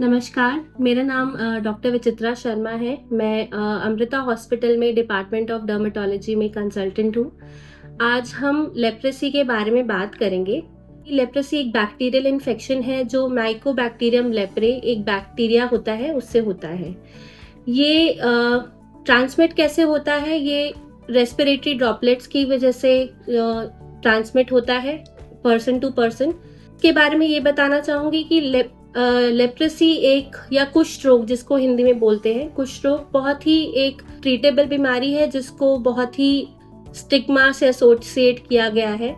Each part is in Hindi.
नमस्कार, मेरा नाम डॉक्टर विचित्रा शर्मा है। मैं अमृता हॉस्पिटल में डिपार्टमेंट ऑफ डर्मेटोलॉजी में कंसल्टेंट हूँ। आज हम लेप्रेसी के बारे में बात करेंगे। लेप्रेसी एक बैक्टीरियल इन्फेक्शन है जो माइकोबैक्टीरियम लेप्रे एक बैक्टीरिया होता है, उससे होता है। ये ट्रांसमिट कैसे होता है? ये रेस्पिरेटरी ड्रॉपलेट्स की वजह से ट्रांसमिट होता है पर्सन टू पर्सन। के बारे में ये बताना चाहूँगी कि लेप्रेसी एक या कुष्ठ रोग जिसको हिंदी में बोलते हैं, कुष्ठ रोग बहुत ही एक ट्रीटेबल बीमारी है जिसको बहुत ही स्टिग्मा से एसोसिएट किया गया है।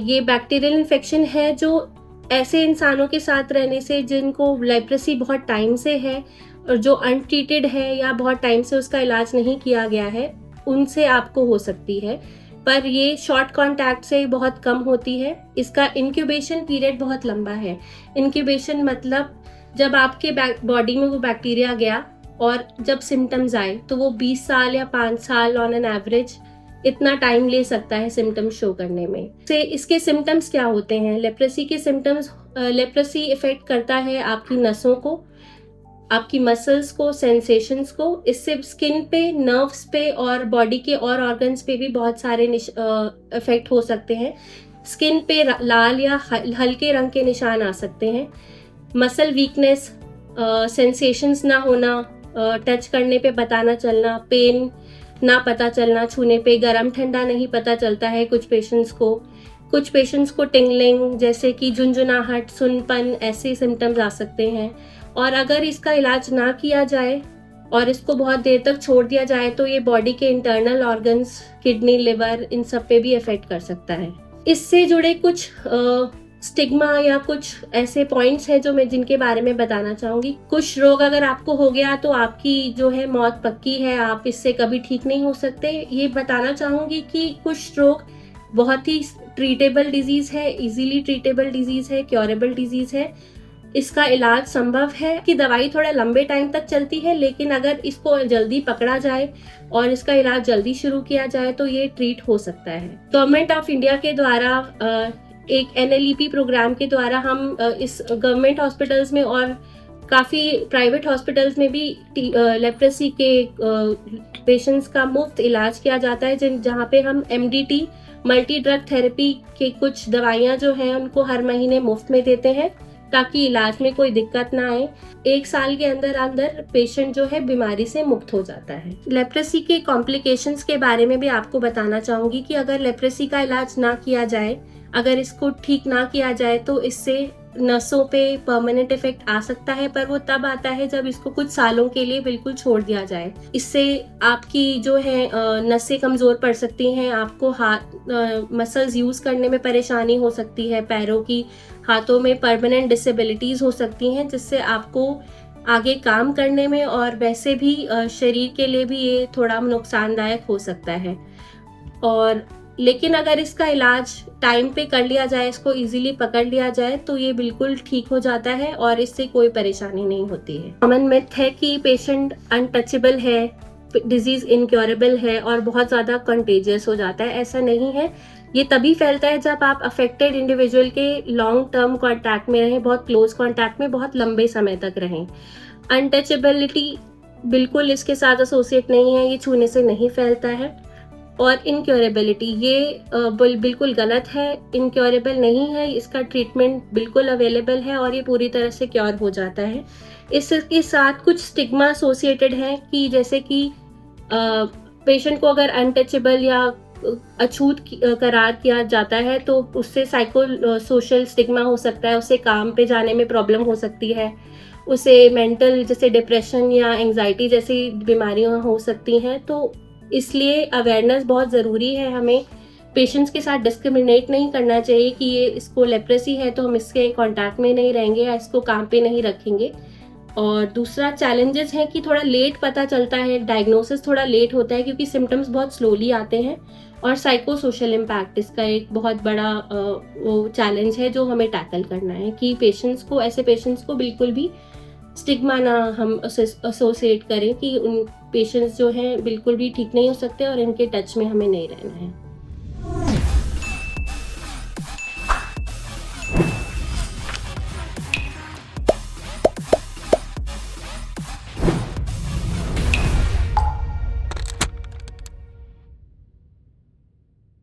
ये बैक्टीरियल इन्फेक्शन है जो ऐसे इंसानों के साथ रहने से जिनको लेप्रेसी बहुत टाइम से है और जो अनट्रीटेड है या बहुत टाइम से उसका इलाज नहीं किया गया है, उनसे आपको हो सकती है। पर ये शॉर्ट कॉन्टैक्ट से बहुत कम होती है। इसका इंक्यूबेशन पीरियड बहुत लंबा है। इंक्यूबेशन मतलब जब आपके बॉडी में वो बैक्टीरिया गया और जब सिम्टम्स आए तो वो 20 साल या 5 साल ऑन एन एवरेज इतना टाइम ले सकता है सिम्टम्स शो करने में। से इसके सिम्टम्स क्या होते हैं? लेप्रेसी के सिम्टम्स, लेप्रेसी इफेक्ट करता है आपकी नसों को, आपकी मसल्स को, सेंसेशंस को। इससे स्किन पे, नर्व्स पे और बॉडी के और ऑर्गन्स पे भी बहुत सारे इफेक्ट हो सकते हैं। स्किन पे लाल या हल्के रंग के निशान आ सकते हैं। मसल वीकनेस, सेंसेशंस ना होना, टच करने पे पता ना चलना, पेन ना पता चलना, छूने पे गरम ठंडा नहीं पता चलता है कुछ पेशेंट्स को टिंगलिंग जैसे कि झुंझुनाहट, सुनपन, ऐसे सिम्टम्स आ सकते हैं। और अगर इसका इलाज ना किया जाए और इसको बहुत देर तक छोड़ दिया जाए तो ये बॉडी के इंटरनल ऑर्गन्स, किडनी, लिवर, इन सब पे भी इफेक्ट कर सकता है। इससे जुड़े कुछ स्टिग्मा या कुछ ऐसे पॉइंट्स हैं जो मैं जिनके बारे में बताना चाहूँगी। कुछ रोग अगर आपको हो गया तो आपकी जो है मौत पक्की है, आप इससे कभी ठीक नहीं हो सकते। ये बताना चाहूँगी कि कुछ रोग बहुत ही ट्रीटेबल डिजीज़ है, इजीली ट्रीटेबल डिजीज़ है, क्योरेबल डिजीज़ है। इसका इलाज संभव है कि दवाई थोड़ा लंबे टाइम तक चलती है, लेकिन अगर इसको जल्दी पकड़ा जाए और इसका इलाज जल्दी शुरू किया जाए तो ये ट्रीट हो सकता है। गवर्नमेंट ऑफ इंडिया के द्वारा एक NLEP प्रोग्राम के द्वारा हम इस गवर्नमेंट हॉस्पिटल्स में और काफ़ी प्राइवेट हॉस्पिटल्स में भी लेप्रेसी के पेशेंट्स का मुफ्त इलाज किया जाता है, जहाँ पे हम MDT, मल्टी ड्रग थेरेपी के कुछ दवाइयाँ जो हैं उनको हर महीने मुफ्त में देते हैं ताकि इलाज में कोई दिक्कत ना आए। 1 साल के अंदर अंदर पेशेंट जो है बीमारी से मुक्त हो जाता है। लेप्रेसी के कॉम्प्लिकेशंस के बारे में भी आपको बताना चाहूँगी कि अगर लेप्रेसी का इलाज ना किया जाए, अगर इसको ठीक ना किया जाए तो इससे नसों पे परमानेंट इफेक्ट आ सकता है, पर वो तब आता है जब इसको कुछ सालों के लिए बिल्कुल छोड़ दिया जाए। इससे आपकी जो है नसें कमज़ोर पड़ सकती हैं, आपको मसल्स यूज़ करने में परेशानी हो सकती है, पैरों की, हाथों में परमानेंट डिसेबिलिटीज़ हो सकती हैं, जिससे आपको आगे काम करने में और वैसे भी शरीर के लिए भी ये थोड़ा नुकसानदायक हो सकता है। और लेकिन अगर इसका इलाज टाइम पे कर लिया जाए, इसको इजीली पकड़ लिया जाए तो ये बिल्कुल ठीक हो जाता है और इससे कोई परेशानी नहीं होती है। कॉमन मिथ है कि पेशेंट अनटचेबल है, डिजीज इनक्योरेबल है और बहुत ज़्यादा कंटेजियस हो जाता है। ऐसा नहीं है। ये तभी फैलता है जब आप अफेक्टेड इंडिविजुअल के लॉन्ग टर्म कॉन्टैक्ट में रहें, बहुत क्लोज कॉन्टैक्ट में बहुत लंबे समय तक रहें। अनटचेबिलिटी बिल्कुल इसके साथ एसोसिएट नहीं है, ये छूने से नहीं फैलता है। और इनक्योरेबिलिटी ये बिल्कुल गलत है, इनक्योरेबल नहीं है, इसका ट्रीटमेंट बिल्कुल अवेलेबल है और ये पूरी तरह से क्योर हो जाता है। इसके साथ कुछ स्टिग्मा एसोसिएटेड है कि जैसे कि पेशेंट को अगर अनटचेबल या अछूत करार किया जाता है तो उससे सोशल स्टिग्मा हो सकता है, उससे काम पे जाने में प्रॉब्लम हो सकती है, उसे मेंटल जैसे डिप्रेशन या एंजाइटी जैसी बीमारियां हो सकती हैं। तो इसलिए अवेयरनेस बहुत ज़रूरी है। हमें पेशेंट्स के साथ डिस्क्रिमिनेट नहीं करना चाहिए कि ये इसको लेप्रेसी है तो हम इसके कांटेक्ट में नहीं रहेंगे या इसको काम पे नहीं रखेंगे। और दूसरा चैलेंजेस है कि थोड़ा लेट पता चलता है, डायग्नोसिस थोड़ा लेट होता है क्योंकि सिम्टम्स बहुत स्लोली आते हैं। और साइको सोशल इम्पैक्ट इसका एक बहुत बड़ा वो चैलेंज है जो हमें टैकल करना है कि ऐसे पेशेंट्स को बिल्कुल भी स्टिग्मा ना हम एसोसिएट करें कि उन पेशेंट्स जो हैं बिल्कुल भी ठीक नहीं हो सकते और इनके टच में हमें नहीं रहना है।